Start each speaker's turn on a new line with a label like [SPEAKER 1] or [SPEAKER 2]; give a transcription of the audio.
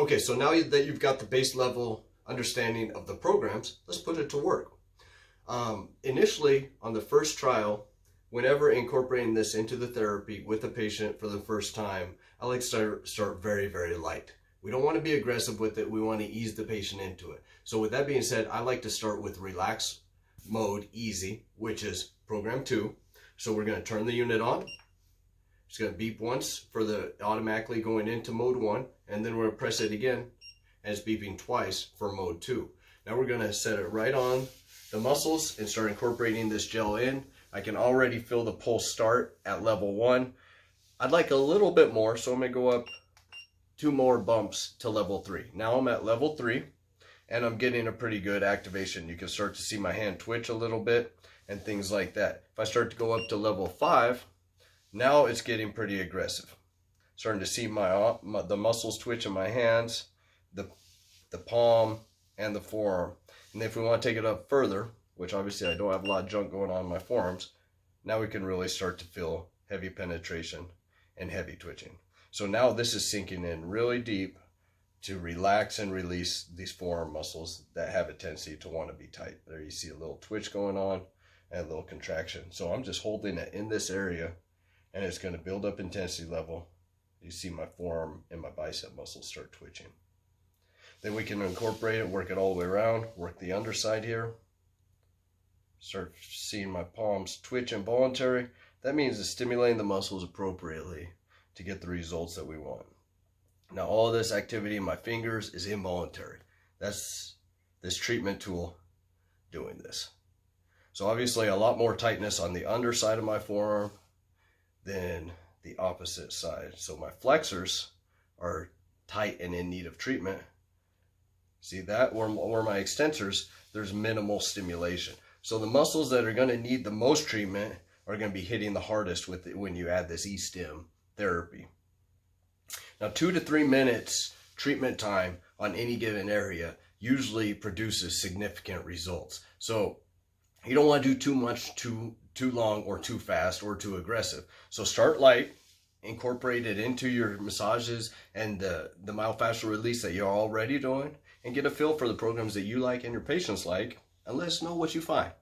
[SPEAKER 1] Okay, so now that you've got the base level understanding of the programs, let's put it to work. Initially, on the first trial, whenever incorporating this into the therapy with the patient for the first time, I like to start very, very light. We don't want to be aggressive with it. We want to ease the patient into it. So with that being said, I like to start with relax mode easy, which is program 2. So we're going to turn the unit on. It's going to beep once for the automatically going into mode 1, and then we're going to press it again, and it's beeping twice for mode 2. Now we're going to set it right on the muscles and start incorporating this gel in. I can already feel the pulse start at level 1. I'd like a little bit more, so I'm going to go up 2 more bumps to level 3. Now I'm at level 3, and I'm getting a pretty good activation. You can start to see my hand twitch a little bit and things like that. If I start to go up to level 5, now it's getting pretty aggressive. Starting to see the muscles twitch in my hands, the palm, and the forearm. And if we want to take it up further, which obviously I don't have a lot of junk going on in my forearms, now we can really start to feel heavy penetration and heavy twitching. So now this is sinking in really deep to relax and release these forearm muscles that have a tendency to want to be tight. There you see a little twitch going on and a little contraction. So I'm just holding it in this area, and it's going to build up intensity level. You see my forearm and my bicep muscles start twitching. Then we can incorporate it, work it all the way around, work the underside here. Start seeing my palms twitch involuntary. That means it's stimulating the muscles appropriately to get the results that we want. Now all this activity in my fingers is involuntary. That's this treatment tool doing this. So obviously a lot more tightness on the underside of my forearm than the opposite side. So my flexors are tight and in need of treatment. See that? Where my extensors, there's minimal stimulation. So the muscles that are going to need the most treatment are going to be hitting the hardest with it when you add this E-stim therapy. Now 2 to 3 minutes treatment time on any given area usually produces significant results. So you don't want to do too much too long or too fast or too aggressive. So start light, incorporate it into your massages and the myofascial release that you're already doing, and get a feel for the programs that you like and your patients like, and let us know what you find.